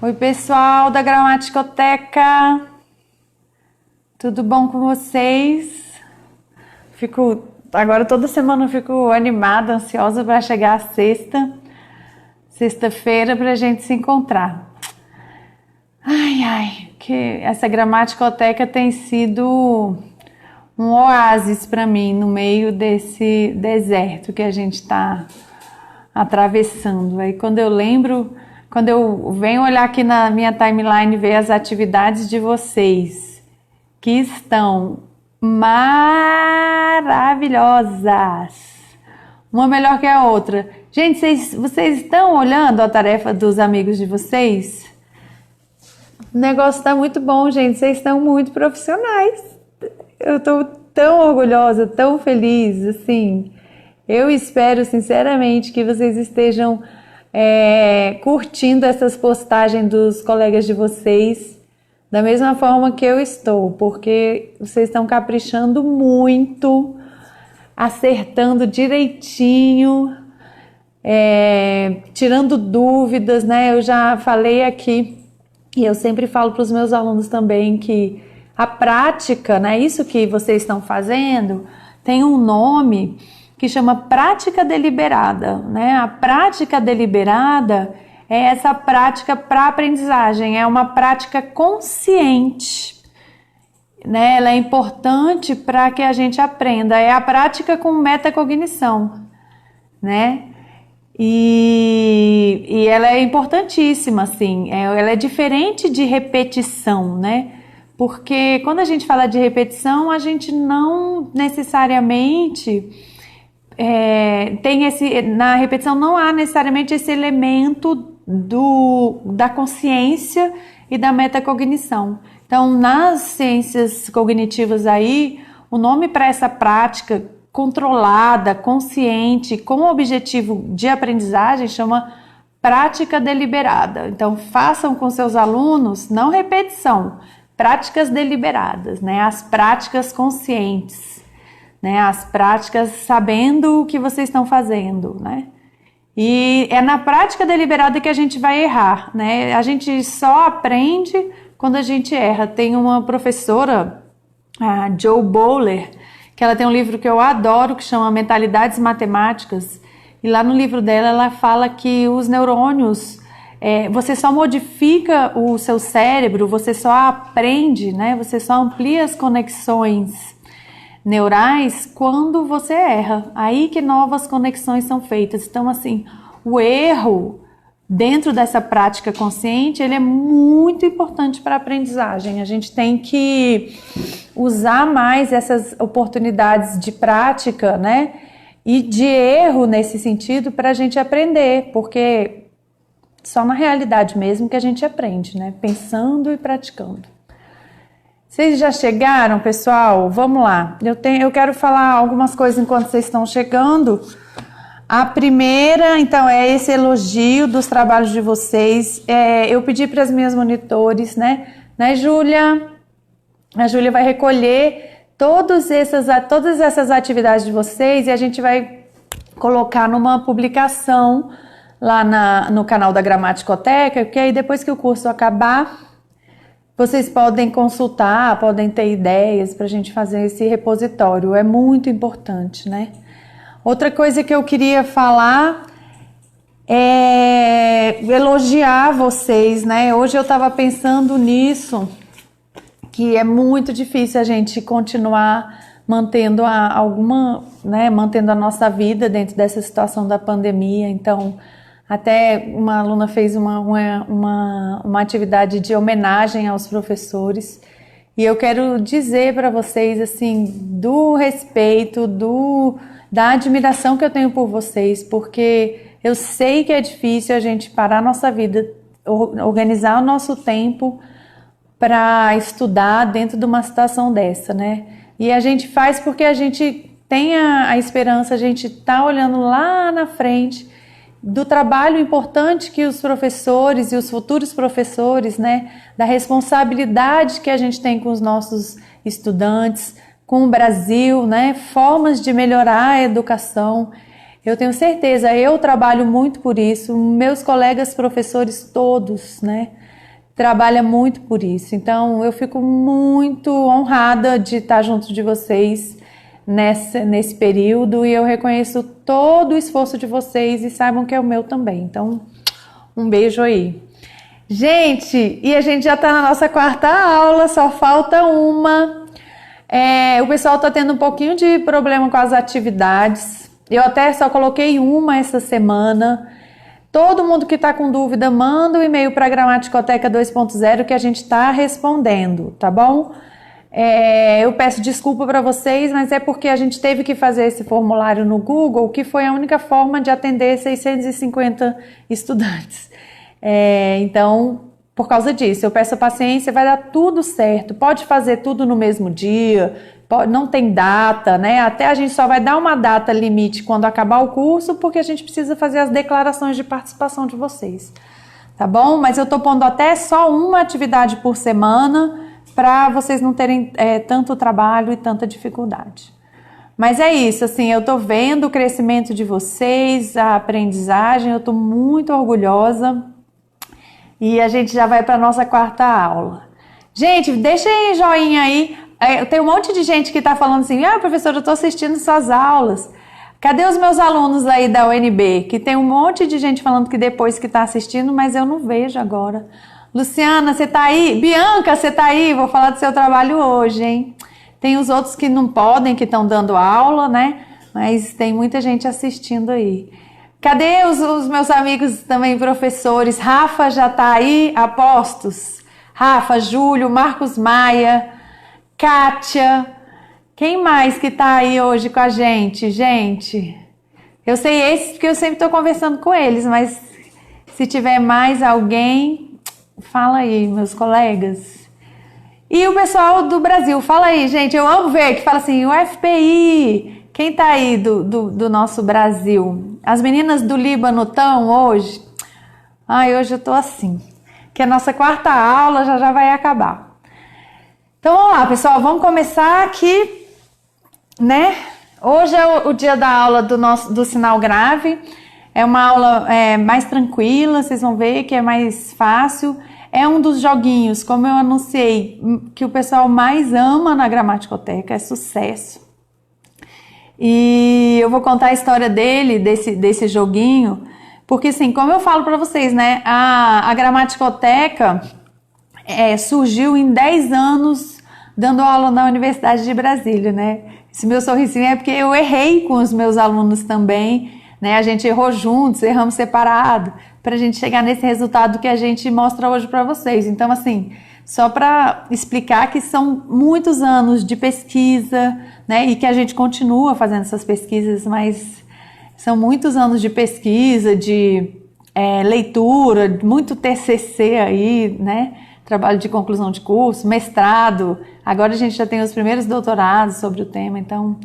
Oi, pessoal da Gramaticoteca, tudo bom com vocês? Agora toda semana eu fico animada, ansiosa para chegar a sexta-feira para a gente se encontrar. Que essa Gramaticoteca tem sido um oásis para mim no meio desse deserto que a gente está atravessando. Aí quando eu venho olhar aqui na minha timeline e ver as atividades de vocês, que estão maravilhosas, uma melhor que a outra. Gente, vocês estão olhando a tarefa dos amigos de vocês? O negócio está muito bom, gente. Vocês estão muito profissionais. Eu estou tão orgulhosa, tão feliz, assim. Eu espero sinceramente que vocês estejam curtindo essas postagens dos colegas de vocês da mesma forma que eu estou, porque vocês estão caprichando muito, acertando direitinho, tirando dúvidas, né? Eu já falei aqui e eu sempre falo para os meus alunos também que a prática, né, isso que vocês estão fazendo, tem um nome que chama prática deliberada, né? A prática deliberada é essa prática para aprendizagem, é uma prática consciente, né? Ela é importante para que a gente aprenda, é a prática com metacognição, né? E ela é importantíssima, assim, ela é diferente de repetição, né? Porque quando a gente fala de repetição, a gente não necessariamente na repetição não há necessariamente esse elemento da consciência e da metacognição. Então, nas ciências cognitivas aí, o nome para essa prática controlada, consciente, com o objetivo de aprendizagem, chama prática deliberada. Então, façam com seus alunos, não repetição, práticas deliberadas, né? As práticas conscientes, né? As práticas sabendo o que vocês estão fazendo, né? E é na prática deliberada que a gente vai errar, né? A gente só aprende quando a gente erra. Tem uma professora, a Jo Boaler, que ela tem um livro que eu adoro, que chama Mentalidades Matemáticas, e lá no livro dela ela fala que os neurônios, você só modifica o seu cérebro, você só aprende, né? Você só amplia as conexões neurais quando você erra, aí que novas conexões são feitas. Então, assim, o erro dentro dessa prática consciente, ele é muito importante para a aprendizagem. A gente tem que usar mais essas oportunidades de prática, né, e de erro nesse sentido para a gente aprender, porque só na realidade mesmo que a gente aprende, né, pensando e praticando. Vocês já chegaram, pessoal? Vamos lá. Eu quero falar algumas coisas enquanto vocês estão chegando. A primeira, então, é esse elogio dos trabalhos de vocês. Eu pedi para as minhas monitores, né, Júlia? A Júlia vai recolher todas essas atividades de vocês e a gente vai colocar numa publicação lá no canal da Gramaticoteca, porque aí depois que o curso acabar, vocês podem consultar, podem ter ideias para a gente fazer esse repositório. É muito importante, né? Outra coisa que eu queria falar é elogiar vocês, né? Hoje eu estava pensando nisso, que é muito difícil a gente continuar mantendo mantendo a nossa vida dentro dessa situação da pandemia. Então, até uma aluna fez uma atividade de homenagem aos professores e eu quero dizer para vocês, assim, do respeito, da admiração que eu tenho por vocês, porque eu sei que é difícil a gente parar a nossa vida, organizar o nosso tempo para estudar dentro de uma situação dessa, né? E a gente faz porque a gente tem a esperança, a gente está olhando lá na frente do trabalho importante que os professores e os futuros professores, né, da responsabilidade que a gente tem com os nossos estudantes, com o Brasil, né, formas de melhorar a educação. Eu tenho certeza, eu trabalho muito por isso, meus colegas professores todos, né, trabalham muito por isso. Então, eu fico muito honrada de estar junto de vocês nesse período, e eu reconheço todo o esforço de vocês e saibam que é o meu também. Então, um beijo aí. Gente, e a gente já está na nossa quarta aula, só falta uma. O pessoal está tendo um pouquinho de problema com as atividades. Eu até só coloquei uma essa semana. Todo mundo que está com dúvida, manda um e-mail para a Gramaticoteca 2.0 que a gente está respondendo, tá bom? Eu peço desculpa para vocês, mas é porque a gente teve que fazer esse formulário no Google, que foi a única forma de atender 650 estudantes. Então, por causa disso, eu peço paciência, vai dar tudo certo. Pode fazer tudo no mesmo dia, não tem data, né? Até a gente só vai dar uma data limite quando acabar o curso, porque a gente precisa fazer as declarações de participação de vocês, tá bom? Mas eu tô pondo até só uma atividade por semana, para vocês não terem tanto trabalho e tanta dificuldade. Mas é isso, assim, eu tô vendo o crescimento de vocês, a aprendizagem, eu tô muito orgulhosa. E a gente já vai para a nossa quarta aula. Gente, deixa aí joinha aí. Tem um monte de gente que tá falando assim, professor, eu tô assistindo suas aulas. Cadê os meus alunos aí da UNB? Que tem um monte de gente falando que depois que tá assistindo, mas eu não vejo agora. Luciana, você tá aí? Bianca, você tá aí? Vou falar do seu trabalho hoje, hein? Tem os outros que não podem, que estão dando aula, né? Mas tem muita gente assistindo aí. Cadê os meus amigos também professores? Rafa já tá aí, apostos? Rafa, Júlio, Marcos Maia, Kátia. Quem mais que tá aí hoje com a gente, gente? Eu sei esses porque eu sempre tô conversando com eles, mas se tiver mais alguém... Fala aí, meus colegas. E o pessoal do Brasil, fala aí, gente. Eu amo ver que fala assim, UFPI. Quem tá aí do nosso Brasil? As meninas do Líbano estão hoje? Hoje eu tô assim. Que a nossa quarta aula já vai acabar. Então vamos lá, pessoal. Vamos começar aqui, né? Hoje é o dia da aula do sinal grave. É uma aula mais tranquila, vocês vão ver que é mais fácil. É um dos joguinhos, como eu anunciei, que o pessoal mais ama na Gramaticoteca, é sucesso. E eu vou contar a história desse joguinho, porque assim, como eu falo para vocês, né, a Gramaticoteca surgiu em 10 anos dando aula na Universidade de Brasília, né? Esse meu sorrisinho é porque eu errei com os meus alunos também, né? A gente errou juntos, erramos separado, para a gente chegar nesse resultado que a gente mostra hoje para vocês. Então, assim, só para explicar que são muitos anos de pesquisa, né? E que a gente continua fazendo essas pesquisas, mas são muitos anos de pesquisa, de leitura, muito TCC aí, né? Trabalho de conclusão de curso, mestrado. Agora a gente já tem os primeiros doutorados sobre o tema, então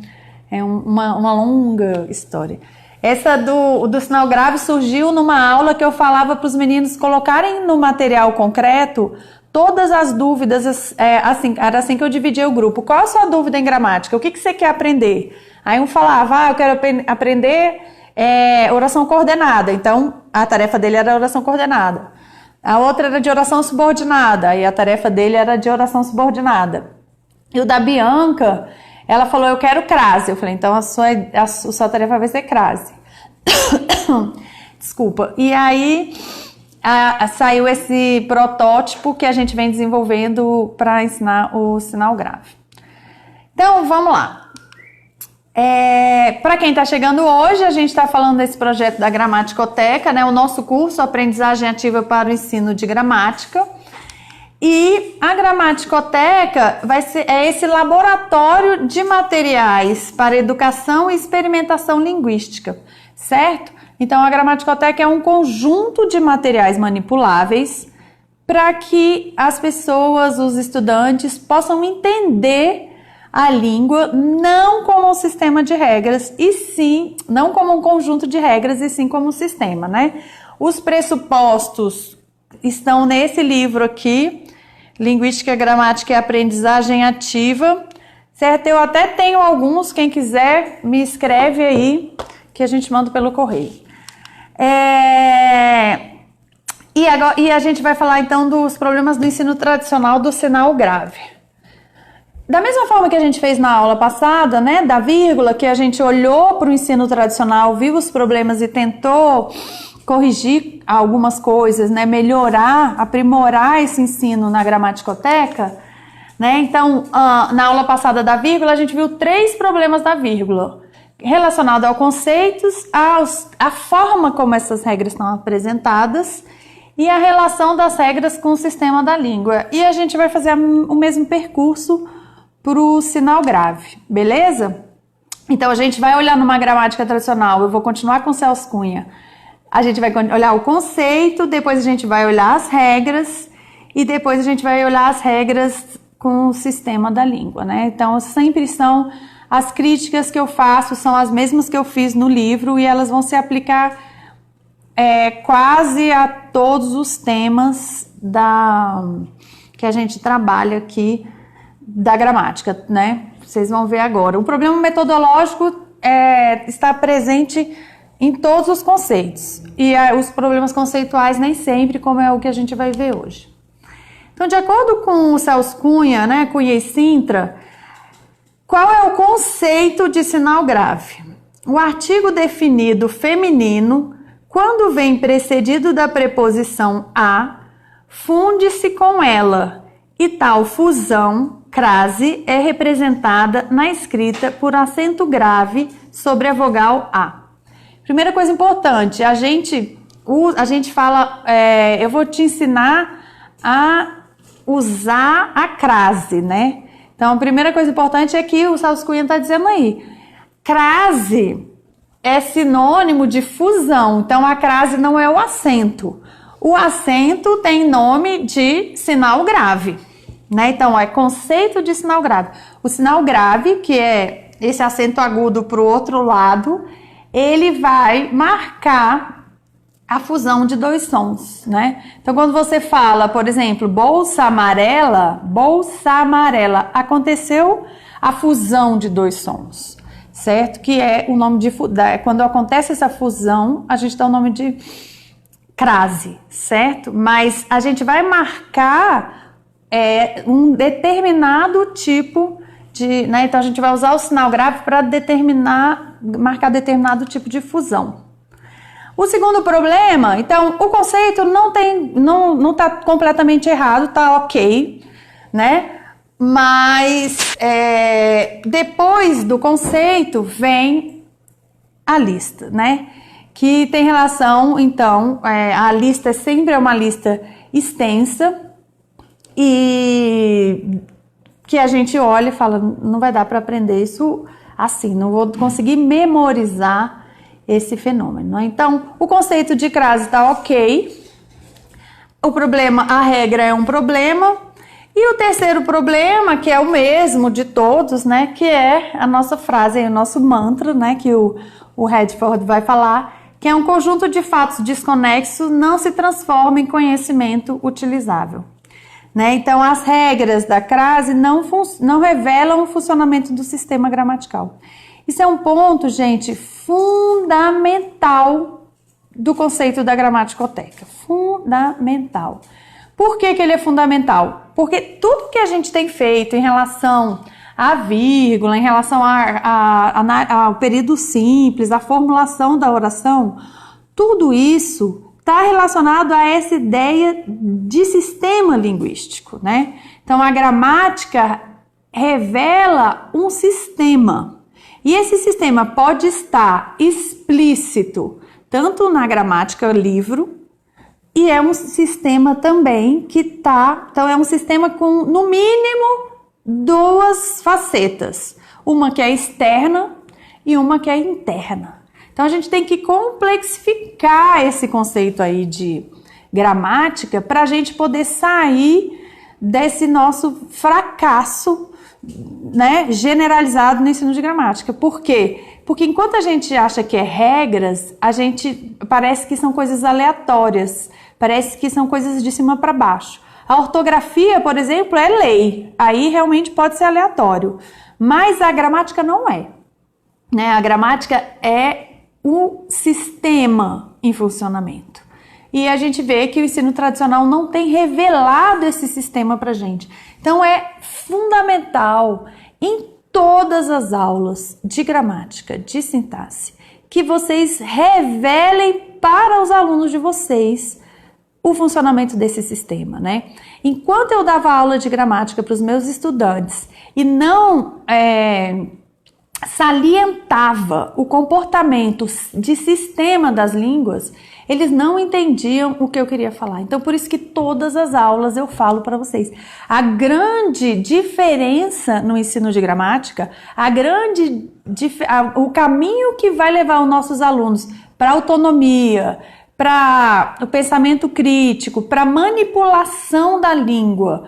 é uma longa história. Essa do sinal grave surgiu numa aula que eu falava para os meninos colocarem no material concreto todas as dúvidas, era assim que eu dividia o grupo. Qual a sua dúvida em gramática? O que você quer aprender? Aí um falava, eu quero aprender oração coordenada. Então, a tarefa dele era oração coordenada. A outra era de oração subordinada, e a tarefa dele era de oração subordinada. E o da Bianca... Ela falou, eu quero crase. Eu falei, então a sua tarefa vai ser crase. Desculpa. E aí saiu esse protótipo que a gente vem desenvolvendo para ensinar o sinal grave. Então, vamos lá. Para quem está chegando hoje, a gente está falando desse projeto da Gramaticoteca, né? O nosso curso, Aprendizagem Ativa para o Ensino de Gramática. E a Gramaticoteca é esse laboratório de materiais para educação e experimentação linguística, certo? Então, a Gramaticoteca é um conjunto de materiais manipuláveis para que as pessoas, os estudantes, possam entender a língua não como um sistema de regras, e sim, não como um conjunto de regras, e sim como um sistema, né? Os pressupostos estão nesse livro aqui, Linguística, Gramática e Aprendizagem Ativa, certo? Eu até tenho alguns, quem quiser me escreve aí, que a gente manda pelo correio. E a gente vai falar então dos problemas do ensino tradicional do sinal grave. Da mesma forma que a gente fez na aula passada, né, da vírgula, que a gente olhou para o ensino tradicional, viu os problemas e tentou corrigir algumas coisas, né, melhorar, aprimorar esse ensino na gramaticoteca, né? Então, na aula passada da vírgula, a gente viu 3 problemas da vírgula, relacionado aos conceitos, a forma como essas regras estão apresentadas e a relação das regras com o sistema da língua. E a gente vai fazer o mesmo percurso para o sinal grave, beleza? Então a gente vai olhar numa gramática tradicional, eu vou continuar com o Celso Cunha. A gente vai olhar o conceito, depois a gente vai olhar as regras e depois a gente vai olhar as regras com o sistema da língua, né? Então sempre são as críticas que eu faço, são as mesmas que eu fiz no livro e elas vão se aplicar quase a todos os temas que a gente trabalha aqui da gramática, né? Vocês vão ver agora. O problema metodológico está presente em todos os conceitos. E os problemas conceituais nem sempre, como é o que a gente vai ver hoje. Então, de acordo com o Celso Cunha, né, Cunha e Sintra, qual é o conceito de sinal grave? O artigo definido feminino, quando vem precedido da preposição a, funde-se com ela, e tal fusão, crase, é representada na escrita por acento grave sobre a vogal A. Primeira coisa importante, a gente fala, eu vou te ensinar a usar a crase, né? Então, a primeira coisa importante é que o Celso Cunha está dizendo aí, crase é sinônimo de fusão, então a crase não é o acento. O acento tem nome de sinal grave. Né? Então, é conceito de sinal grave. O sinal grave, que é esse acento agudo para o outro lado, ele vai marcar a fusão de 2 sons, né? Então, quando você fala, por exemplo, bolsa amarela, aconteceu a fusão de 2 sons, certo? Que é o nome de... Quando acontece essa fusão, a gente dá o nome de crase, certo? Mas a gente vai marcar um determinado tipo de, né? Então a gente vai usar o sinal grave para marcar determinado tipo de fusão. O segundo problema, então o conceito não está completamente errado, tá ok, né? Mas depois do conceito vem a lista, né? Que tem relação, então, a lista sempre é uma lista extensa, e que a gente olha e fala, não vai dar para aprender isso assim, não vou conseguir memorizar esse fenômeno. Então, o conceito de crase está ok, o problema, a regra é um problema, e o terceiro problema, que é o mesmo de todos, né, que é a nossa frase, o nosso mantra, né, que o Redford vai falar, que é um conjunto de fatos desconexos não se transforma em conhecimento utilizável. Né? Então, as regras da crase não revelam o funcionamento do sistema gramatical. Isso é um ponto, gente, fundamental do conceito da gramaticoteca. Fundamental. Por que ele é fundamental? Porque tudo que a gente tem feito em relação à vírgula, em relação ao período simples, à formulação da oração, tudo isso está relacionado a essa ideia de sistema linguístico, né? Então, a gramática revela um sistema. E esse sistema pode estar explícito tanto na gramática livro, e é um sistema também que então é um sistema com, no mínimo, 2 facetas. Uma que é externa e uma que é interna. Então, a gente tem que complexificar esse conceito aí de gramática para a gente poder sair desse nosso fracasso, né, generalizado no ensino de gramática. Por quê? Porque enquanto a gente acha que é regras, a gente parece que são coisas aleatórias, parece que são coisas de cima para baixo. A ortografia, por exemplo, é lei, aí realmente pode ser aleatório, mas a gramática não é. Né? A gramática é o sistema em funcionamento. E a gente vê que o ensino tradicional não tem revelado esse sistema pra gente. Então é fundamental em todas as aulas de gramática, de sintaxe, que vocês revelem para os alunos de vocês o funcionamento desse sistema, né? Enquanto eu dava aula de gramática para os meus estudantes e não salientava o comportamento de sistema das línguas, eles não entendiam o que eu queria falar. Então, por isso que todas as aulas eu falo para vocês. A grande diferença no ensino de gramática, o caminho que vai levar os nossos alunos para autonomia, para o pensamento crítico, para manipulação da língua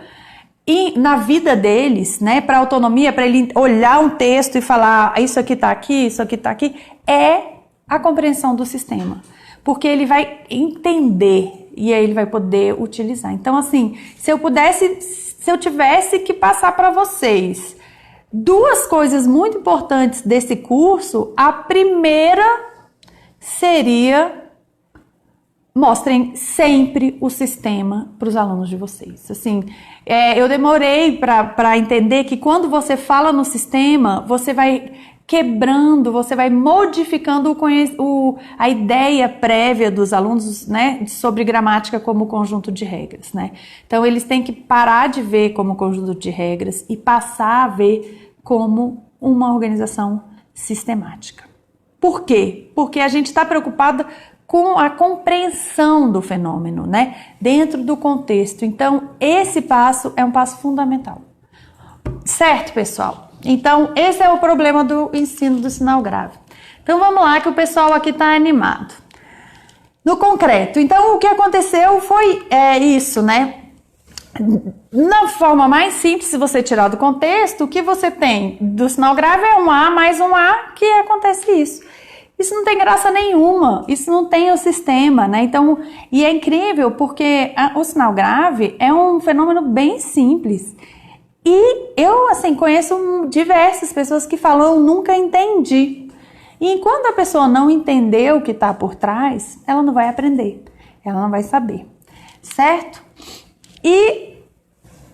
e na vida deles, né, para autonomia, para ele olhar um texto e falar isso aqui tá aqui, isso aqui tá aqui, é a compreensão do sistema. Porque ele vai entender e aí ele vai poder utilizar. Então, assim, se eu tivesse que passar para vocês duas coisas muito importantes desse curso, a primeira seria: mostrem sempre o sistema para os alunos de vocês. Assim, eu demorei para entender que quando você fala no sistema, você vai quebrando, você vai modificando a ideia prévia dos alunos, né, sobre gramática como conjunto de regras, né? Então, eles têm que parar de ver como conjunto de regras e passar a ver como uma organização sistemática. Por quê? Porque a gente está preocupada com a compreensão do fenômeno, né, dentro do contexto. Então, esse passo é um passo fundamental. Certo, pessoal? Então, esse é o problema do ensino do sinal grave. Então, vamos lá, que o pessoal aqui está animado. No concreto, então, o que aconteceu foi isso, né? Na forma mais simples, se você tirar do contexto, o que você tem do sinal grave é um A mais um A, que acontece isso. Isso não tem graça nenhuma, isso não tem o sistema, né? Então, e é incrível porque o sinal grave é um fenômeno bem simples. E eu, assim, conheço diversas pessoas que falam: eu nunca entendi. E enquanto a pessoa não entender o que está por trás, ela não vai aprender, ela não vai saber, certo? E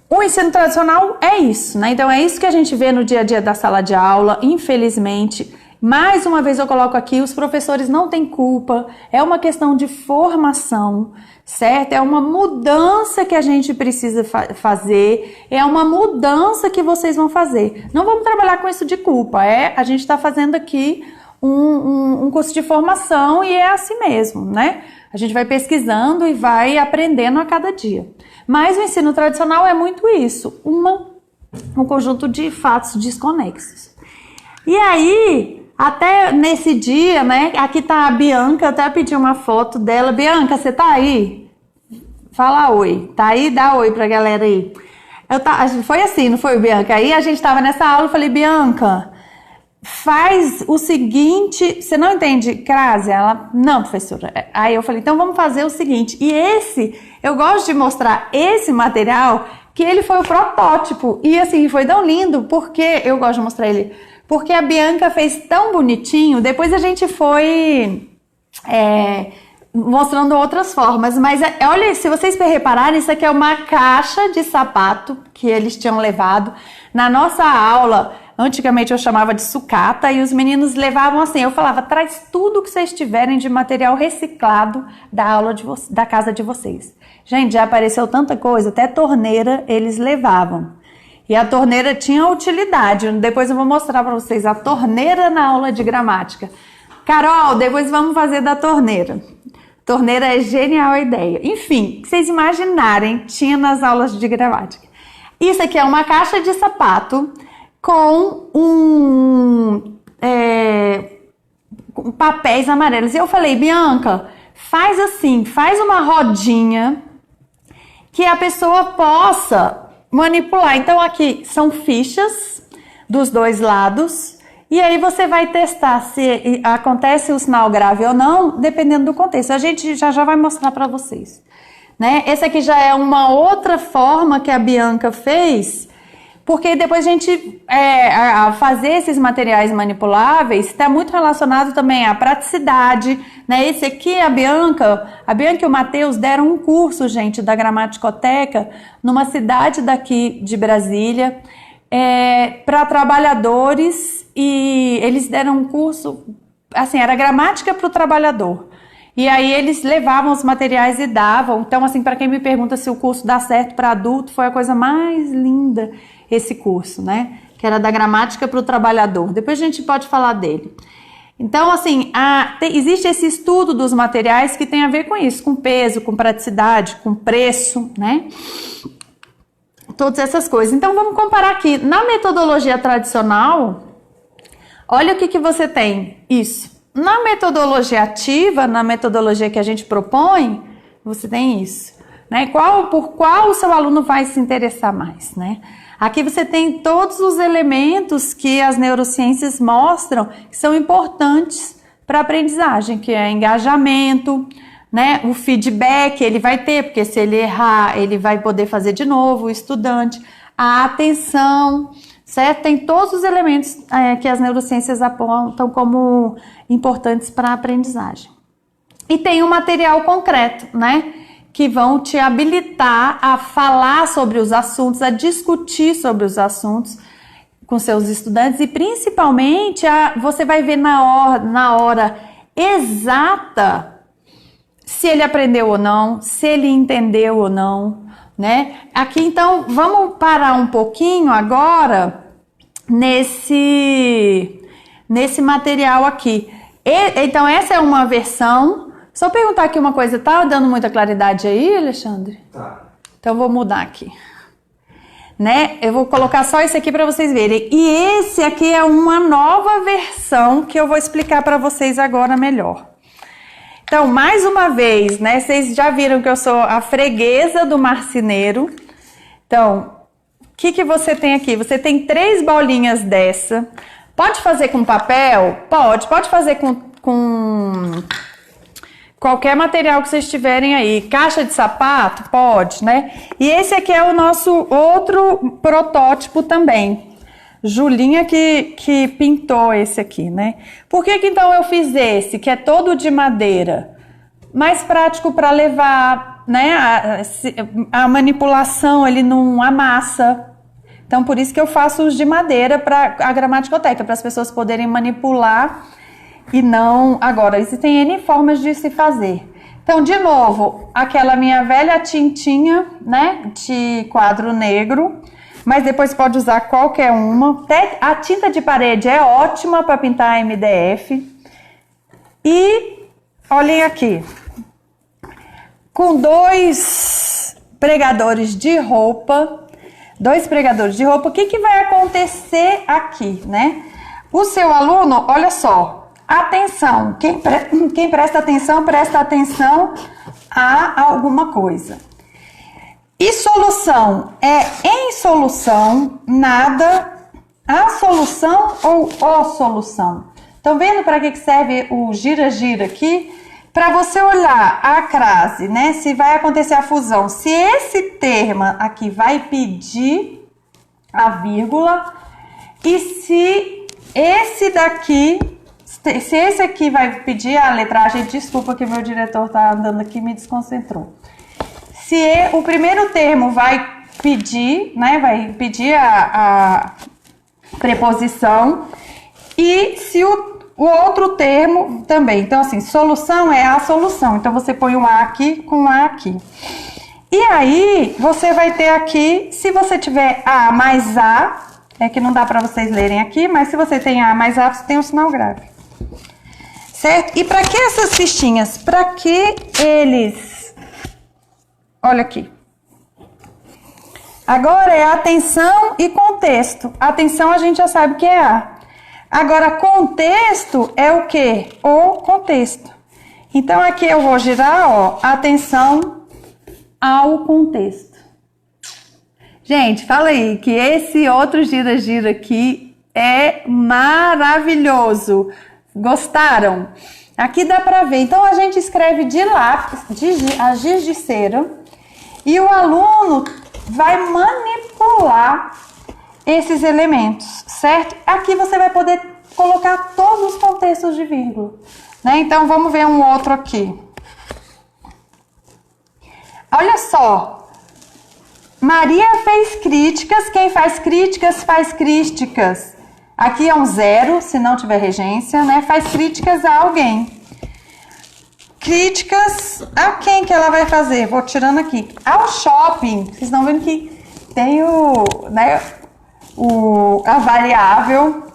o ensino tradicional é isso, né? Então é isso que a gente vê no dia a dia da sala de aula, infelizmente. Mais uma vez eu coloco aqui, os professores não têm culpa, é uma questão de formação, certo? É uma mudança que a gente precisa fazer, é uma mudança que vocês vão fazer. Não vamos trabalhar com isso de culpa, a gente está fazendo aqui um curso de formação e é assim mesmo, né? A gente vai pesquisando e vai aprendendo a cada dia. Mas o ensino tradicional é muito isso, um conjunto de fatos desconexos. E aí, até nesse dia, né, aqui tá a Bianca, eu até pedi uma foto dela. Bianca, você tá aí? Fala oi, tá aí? Dá oi pra galera aí. Foi assim, não foi, Bianca? Aí a gente tava nessa aula, eu falei: Bianca, faz o seguinte, você não entende crase? Ela, não, professora. Aí eu falei: então vamos fazer o seguinte, e eu gosto de mostrar esse material, que ele foi o protótipo, e assim, foi tão lindo, porque eu gosto de mostrar ele, porque a Bianca fez tão bonitinho. Depois a gente foi mostrando outras formas, mas olha, se vocês repararem, isso aqui é uma caixa de sapato que eles tinham levado na nossa aula. Antigamente eu chamava de sucata e os meninos levavam assim, eu falava: traz tudo que vocês tiverem de material reciclado da aula da casa de vocês. Gente, já apareceu tanta coisa, até torneira eles levavam. E a torneira tinha utilidade. Depois eu vou mostrar para vocês a torneira na aula de gramática. Carol, depois vamos fazer da torneira. Torneira é genial a ideia. Enfim, vocês imaginarem, tinha nas aulas de gramática. Isso aqui é uma caixa de sapato com papéis amarelos. E eu falei: Bianca, faz assim, faz uma rodinha que a pessoa possa manipular. Então aqui são fichas dos dois lados e aí você vai testar se acontece o sinal grave ou não, dependendo do contexto. A gente já vai mostrar para vocês, né? Esse aqui já é uma outra forma que a Bianca fez Porque depois a gente a fazer esses materiais manipuláveis está muito relacionado também à praticidade, né? Esse aqui, a Bianca e o Matheus deram um curso, gente, da Gramaticoteca numa cidade daqui de Brasília, para trabalhadores, e eles deram um curso, assim, era gramática para o trabalhador. E aí eles levavam os materiais e davam. Então, assim, para quem me pergunta se o curso dá certo para adulto, foi a coisa mais linda esse curso, né? Que era da gramática para o trabalhador. Depois a gente pode falar dele. Então, assim, existe esse estudo dos materiais que tem a ver com isso, com peso, com praticidade, com preço, né? Todas essas coisas. Então, vamos comparar aqui. Na metodologia tradicional, olha o que você tem. Isso. Na metodologia ativa, na metodologia que a gente propõe, você tem isso, né? Por qual o seu aluno vai se interessar mais, né? Aqui você tem todos os elementos que as neurociências mostram que são importantes para a aprendizagem, que é engajamento, né? O feedback ele vai ter, porque se ele errar, ele vai poder fazer de novo, o estudante, a atenção, certo? Tem todos os elementos que as neurociências apontam como importantes para a aprendizagem. E tem um material concreto, né? Que vão te habilitar a falar sobre os assuntos, a discutir sobre os assuntos com seus estudantes e principalmente você vai ver na hora exata se ele aprendeu ou não, se ele entendeu ou não, né? Aqui então vamos parar um pouquinho agora nesse material aqui. Então essa é uma versão. Só perguntar aqui uma coisa, tá dando muita claridade aí, Alexandre? Tá. Então vou mudar aqui, né? Eu vou colocar só esse aqui para vocês verem. E esse aqui é uma nova versão que eu vou explicar para vocês agora melhor. Então, mais uma vez, né? Vocês já viram que eu sou a freguesa do marceneiro. Então, o que você tem aqui? Você tem 3 bolinhas dessa. Pode fazer com papel? Pode fazer com qualquer material que vocês tiverem aí. Caixa de sapato? Pode, né? E esse aqui é o nosso outro protótipo também. Julinha que pintou esse aqui, né? Por que então eu fiz esse, que é todo de madeira? Mais prático para levar, né? A manipulação, ele não amassa. Então, por isso que eu faço os de madeira para a gramaticoteca, para as pessoas poderem manipular e não... Agora, existem N formas de se fazer. Então, de novo, aquela minha velha tintinha, né? De quadro negro. Mas depois pode usar qualquer uma. A tinta de parede é ótima para pintar MDF. E olhem aqui. Com 2 pregadores de roupa. 2 pregadores de roupa. O que vai acontecer aqui, né? O seu aluno, olha só. Atenção. Quem presta atenção a alguma coisa. E solução em solução, nada, a solução ou o solução. Estão vendo para que serve o gira-gira aqui? Para você olhar a crase, né? Se vai acontecer a fusão. Se esse termo aqui vai pedir a vírgula e se esse aqui vai pedir a letragem, desculpa que meu diretor tá andando aqui e me desconcentrou. Se o primeiro termo vai pedir, né, vai pedir a preposição e se o outro termo também. Então, assim, solução é a solução. Então, você põe um A aqui com um A aqui. E aí, você vai ter aqui, se você tiver A mais A, é que não dá para vocês lerem aqui, mas se você tem A mais A, você tem um sinal grave. Certo? E para que essas fichinhas? Para que eles... Olha aqui. Agora é atenção e contexto. Atenção a gente já sabe que é A. Agora, contexto é o quê? O contexto. Então, aqui eu vou girar, ó, atenção ao contexto. Gente, fala aí que esse outro gira-gira aqui é maravilhoso. Gostaram? Aqui dá pra ver. Então, a gente escreve de lápis, a giz de cera. E o aluno vai manipular esses elementos, certo? Aqui você vai poder colocar todos os contextos de vírgula, né? Então, vamos ver um outro aqui. Olha só. Maria fez críticas. Quem faz críticas, faz críticas. Aqui é um 0, se não tiver regência, né? Faz críticas a alguém. Críticas a quem que ela vai fazer? Vou tirando aqui. Ao shopping. Vocês estão vendo que tem a variável.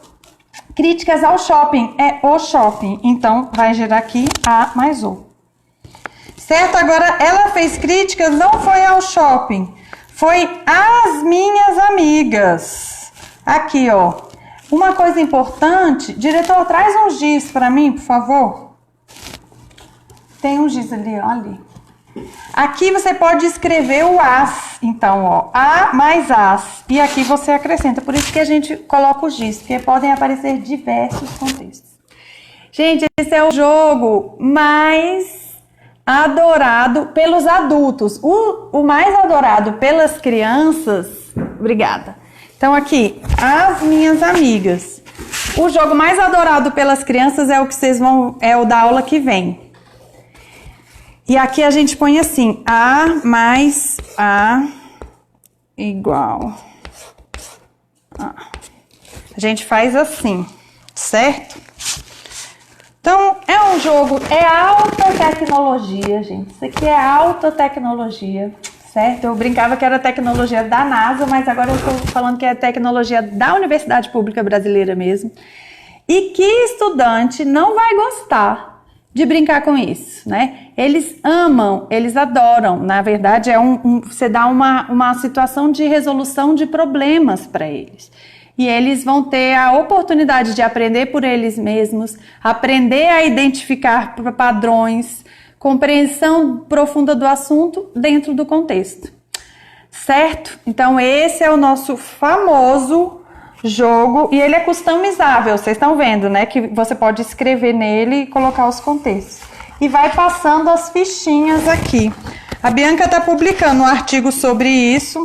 Críticas ao shopping é o shopping. Então, vai gerar aqui a mais o. Certo? Agora, ela fez críticas, não foi ao shopping. Foi às minhas amigas. Aqui, ó. Uma coisa importante. Diretor, traz um giz para mim, por favor. Tem um giz ali, ó, ali. Aqui você pode escrever o as. Então, ó, a mais as. E aqui você acrescenta. Por isso que a gente coloca o giz, porque podem aparecer diversos contextos. Gente, esse é o jogo mais adorado pelos adultos. O mais adorado pelas crianças. Obrigada. Então, aqui, as minhas amigas. O jogo mais adorado pelas crianças é o que vocês vão. É o da aula que vem. E aqui a gente põe assim, A mais A igual A. A gente faz assim, certo? Então, é um jogo, é alta tecnologia, gente. Isso aqui é alta tecnologia, certo? Eu brincava que era tecnologia da NASA, mas agora eu estou falando que é tecnologia da Universidade Pública Brasileira mesmo. E que estudante não vai gostar de brincar com isso, né? Eles amam, eles adoram. Na verdade, você dá uma situação de resolução de problemas para eles. E eles vão ter a oportunidade de aprender por eles mesmos, aprender a identificar padrões, compreensão profunda do assunto dentro do contexto. Certo? Então, esse é o nosso famoso jogo, e ele é customizável, vocês estão vendo, né, que você pode escrever nele e colocar os contextos. E vai passando as fichinhas aqui. A Bianca está publicando um artigo sobre isso,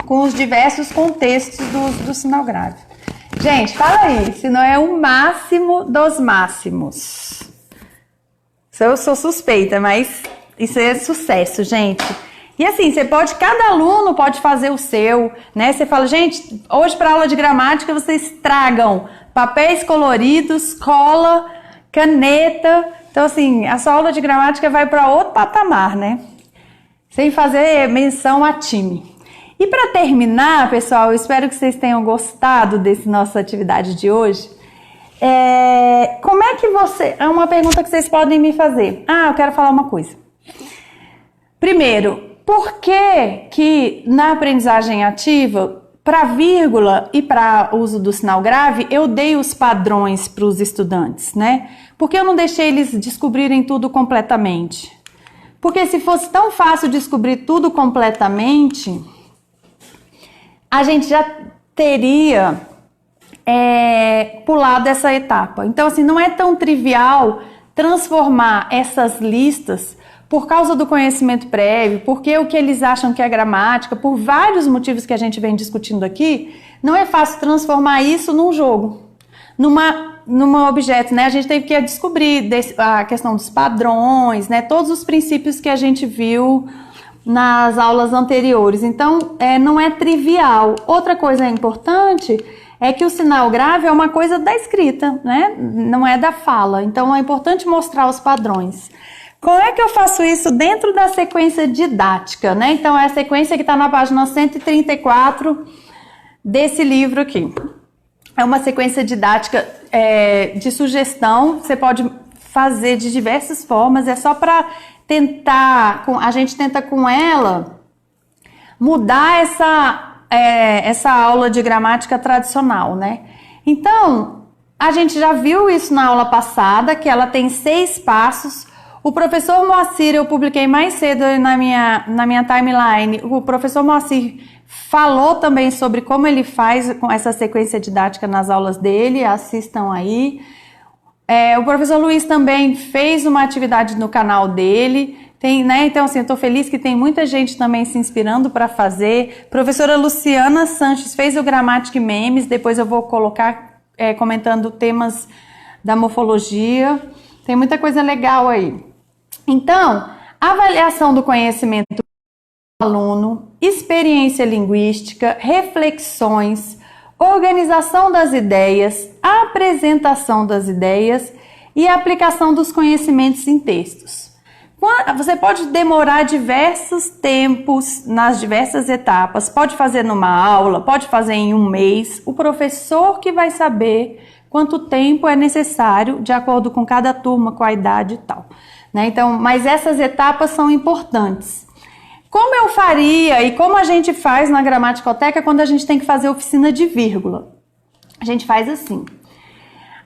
com os diversos contextos do sinal grave. Gente, fala aí, se não é o máximo dos máximos. Eu sou suspeita, mas isso é sucesso, gente. E assim, cada aluno pode fazer o seu, né? Você fala, gente, hoje para aula de gramática vocês tragam papéis coloridos, cola, caneta. Então assim, a sua aula de gramática vai para outro patamar, né? Sem fazer menção a time. E para terminar, pessoal, eu espero que vocês tenham gostado dessa nossa atividade de hoje. Como é que é uma pergunta que vocês podem me fazer. Eu quero falar uma coisa. Primeiro, por que na aprendizagem ativa, para vírgula e para uso do sinal grave, eu dei os padrões para os estudantes, né? Porque eu não deixei eles descobrirem tudo completamente? Porque se fosse tão fácil descobrir tudo completamente, a gente já teria pulado essa etapa. Então, assim, não é tão trivial transformar essas listas por causa do conhecimento prévio, porque o que eles acham que é gramática, por vários motivos que a gente vem discutindo aqui, não é fácil transformar isso num jogo, numa objeto, né? A gente teve que descobrir a questão dos padrões, né? Todos os princípios que a gente viu nas aulas anteriores. Então, não é trivial. Outra coisa importante é que o sinal grave é uma coisa da escrita, né? Não é da fala. Então, é importante mostrar os padrões. Como é que eu faço isso dentro da sequência didática, né? Então, é a sequência que está na página 134 desse livro aqui. É uma sequência didática de sugestão, você pode fazer de diversas formas, é só para tentar, a gente tenta com ela mudar essa aula de gramática tradicional, né? Então, a gente já viu isso na aula passada, que ela tem 6 passos. O professor Moacir, eu publiquei mais cedo na minha timeline, o professor Moacir falou também sobre como ele faz com essa sequência didática nas aulas dele, assistam aí. O professor Luiz também fez uma atividade no canal dele, Tem, né? Então, assim, eu estou feliz que tem muita gente também se inspirando para fazer. Professora Luciana Sanches fez o Gramática e Memes, depois eu vou colocar comentando temas da morfologia. Tem muita coisa legal aí. Então, avaliação do conhecimento do aluno, experiência linguística, reflexões, organização das ideias, apresentação das ideias e aplicação dos conhecimentos em textos. Você pode demorar diversos tempos nas diversas etapas, pode fazer numa aula, pode fazer em um mês, o professor que vai saber quanto tempo é necessário de acordo com cada turma, com a idade e tal, né? Então, mas essas etapas são importantes. Como eu faria e como a gente faz na Gramaticoteca quando a gente tem que fazer oficina de vírgula? A gente faz assim.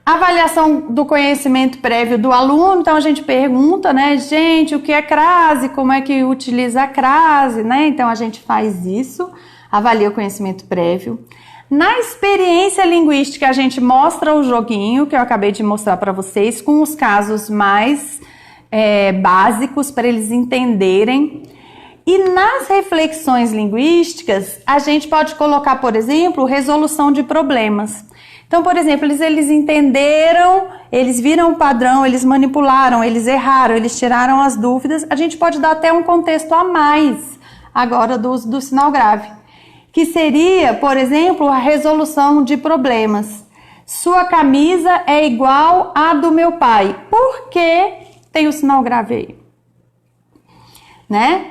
Avaliação do conhecimento prévio do aluno, então a gente pergunta, né, gente, o que é crase, como é que utiliza a crase, né? Então a gente faz isso, avalia o conhecimento prévio. Na experiência linguística, a gente mostra o joguinho que eu acabei de mostrar para vocês, com os casos mais básicos para eles entenderem. E nas reflexões linguísticas, a gente pode colocar, por exemplo, resolução de problemas. Então, por exemplo, eles entenderam, eles viram o padrão, eles manipularam, eles erraram, eles tiraram as dúvidas. A gente pode dar até um contexto a mais agora do uso do sinal grave, que seria, por exemplo, a resolução de problemas. Sua camisa é igual à do meu pai. Por que tem o sinal grave aí? Né?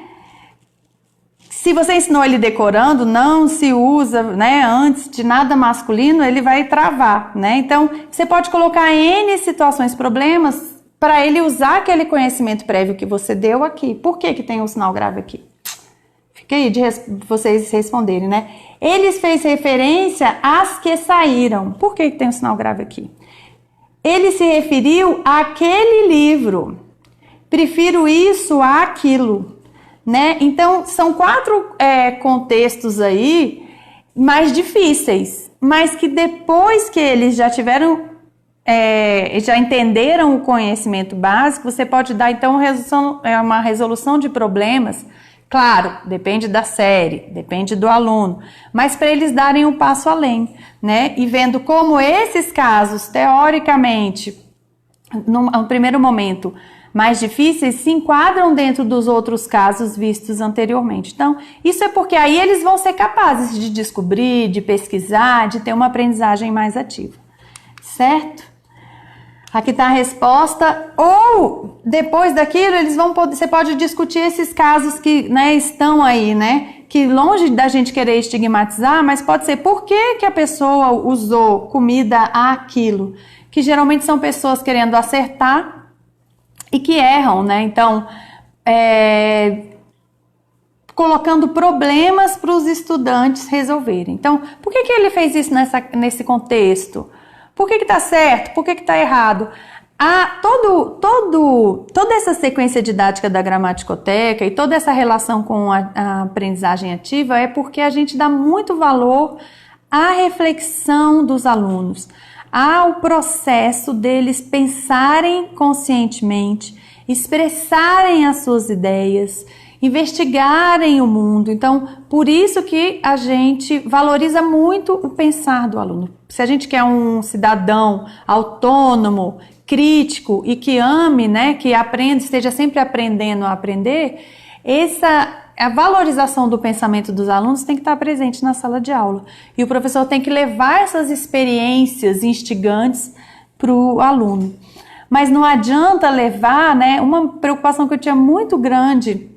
Se você ensinou ele decorando, não se usa, né, antes de nada masculino, ele vai travar, né? Então, você pode colocar N situações, problemas, para ele usar aquele conhecimento prévio que você deu aqui. Por que tem um sinal grave aqui? Fica aí de vocês responderem, né? Eles fez referência às que saíram. Por que tem um sinal grave aqui? Ele se referiu àquele livro. Prefiro isso àquilo. Né? Então, são 4 contextos aí mais difíceis, mas que depois que eles já tiveram, já entenderam o conhecimento básico, você pode dar, então, uma resolução de problemas. Claro, depende da série, depende do aluno, mas para eles darem um passo além, né? E vendo como esses casos, teoricamente, no primeiro momento, mais difíceis, se enquadram dentro dos outros casos vistos anteriormente. Então, isso é porque aí eles vão ser capazes de descobrir, de pesquisar, de ter uma aprendizagem mais ativa. Certo? Aqui está a resposta. Ou, depois daquilo, você pode discutir esses casos que, né, estão aí, né? Que longe da gente querer estigmatizar, mas pode ser por que a pessoa usou comida àquilo? Que geralmente são pessoas querendo acertar e que erram, né? Então, colocando problemas para os estudantes resolverem. Então, por que ele fez isso nesse contexto? Por que está certo? Por que está errado? Toda essa sequência didática da Gramaticoteca e toda essa relação com a aprendizagem ativa é porque a gente dá muito valor à reflexão dos alunos, ao processo deles pensarem conscientemente, expressarem as suas ideias, investigarem o mundo. Então, por isso que a gente valoriza muito o pensar do aluno. Se a gente quer um cidadão autônomo, crítico e que ame, né, que aprenda, esteja sempre aprendendo a aprender, a valorização do pensamento dos alunos tem que estar presente na sala de aula. E o professor tem que levar essas experiências instigantes para o aluno. Mas não adianta levar, né, uma preocupação que eu tinha muito grande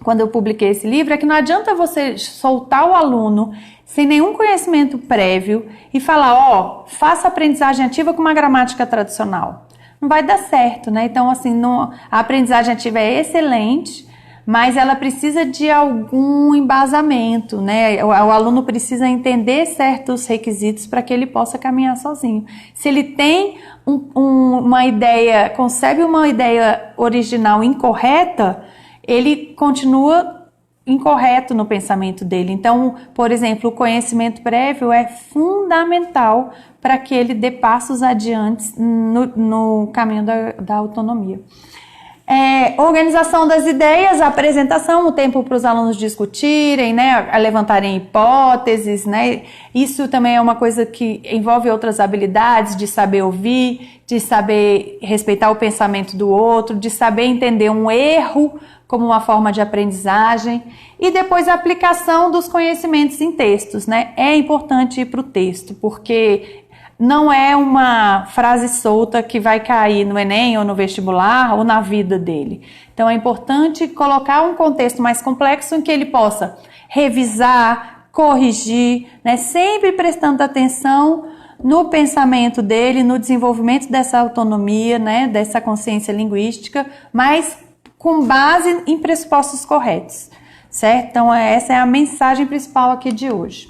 quando eu publiquei esse livro, é que não adianta você soltar o aluno sem nenhum conhecimento prévio e falar, faça aprendizagem ativa com uma gramática tradicional. Não vai dar certo, né? Então, assim, a aprendizagem ativa é excelente, mas ela precisa de algum embasamento, né? O aluno precisa entender certos requisitos para que ele possa caminhar sozinho. Se ele tem uma ideia, concebe uma ideia original incorreta, ele continua incorreto no pensamento dele. Então, por exemplo, o conhecimento prévio é fundamental para que ele dê passos adiante no caminho da autonomia. Organização das ideias, a apresentação, o tempo para os alunos discutirem, né, levantarem hipóteses, né, isso também é uma coisa que envolve outras habilidades, de saber ouvir, de saber respeitar o pensamento do outro, de saber entender um erro como uma forma de aprendizagem, e depois a aplicação dos conhecimentos em textos, né, é importante ir para o texto, porque não é uma frase solta que vai cair no Enem ou no vestibular ou na vida dele. Então é importante colocar um contexto mais complexo em que ele possa revisar, corrigir, né? Sempre prestando atenção no pensamento dele, no desenvolvimento dessa autonomia, né? Dessa consciência linguística, mas com base em pressupostos corretos, certo? Então essa é a mensagem principal aqui de hoje.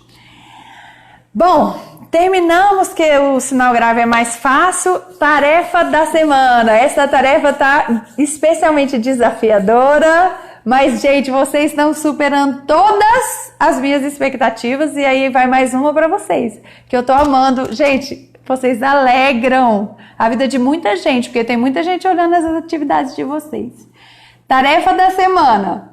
Bom, terminamos, que o sinal grave é mais fácil. Tarefa da semana. Essa tarefa tá especialmente desafiadora, mas, gente, vocês estão superando todas as minhas expectativas, e aí vai mais uma para vocês, que eu tô amando. Gente, vocês alegram a vida de muita gente, porque tem muita gente olhando as atividades de vocês. Tarefa da semana: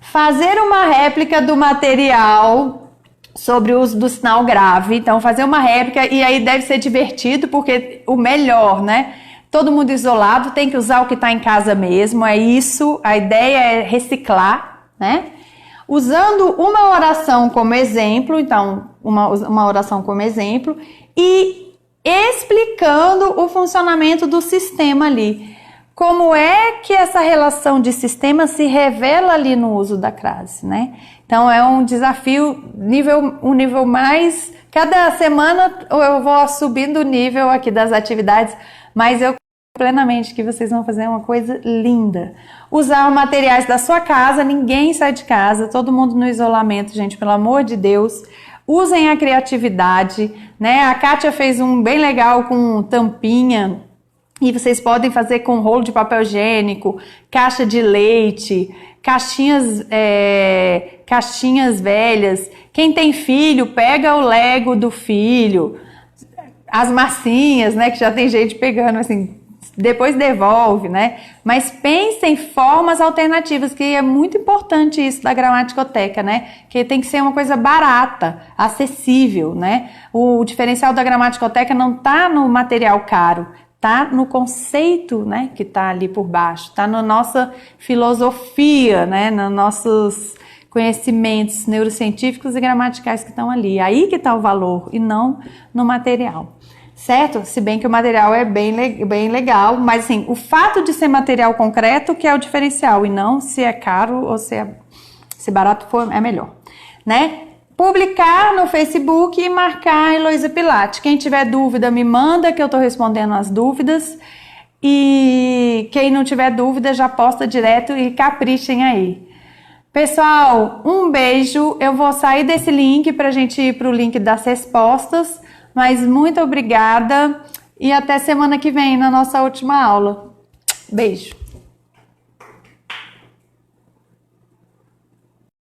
fazer uma réplica do material sobre o uso do sinal grave. Então, fazer uma réplica, e aí deve ser divertido, porque o melhor, né? Todo mundo isolado, tem que usar o que está em casa mesmo, é isso, a ideia é reciclar, né? Usando uma oração como exemplo, então, uma oração como exemplo, e explicando o funcionamento do sistema ali. Como é que essa relação de sistema se revela ali no uso da crase, né? Então é um desafio, um nível mais... Cada semana eu vou subindo o nível aqui das atividades, mas eu plenamente que vocês vão fazer uma coisa linda. Usar materiais da sua casa, ninguém sai de casa, todo mundo no isolamento, gente, pelo amor de Deus. Usem a criatividade, né? A Kátia fez um bem legal com tampinha, e vocês podem fazer com rolo de papel higiênico, caixa de leite, caixinhas velhas. Quem tem filho, pega o Lego do filho, as massinhas, né, que já tem gente pegando assim, depois devolve, né? Mas pensem em formas alternativas, que é muito importante isso da gramaticoteca, né? Que tem que ser uma coisa barata, acessível, né? O diferencial da gramaticoteca não está no material caro, tá no conceito, né, que tá ali por baixo, tá na nossa filosofia, né, nos nossos conhecimentos neurocientíficos e gramaticais que estão ali. Aí que tá o valor, e não no material, certo? Se bem que o material é bem legal, mas assim, o fato de ser material concreto que é o diferencial, e não se é caro ou se barato for, é melhor, né? Publicar no Facebook e marcar a Heloísa Pilate. Quem tiver dúvida, me manda, que eu estou respondendo as dúvidas. E quem não tiver dúvida, já posta direto e caprichem aí. Pessoal, um beijo. Eu vou sair desse link para a gente ir para o link das respostas. Mas muito obrigada e até semana que vem na nossa última aula. Beijo.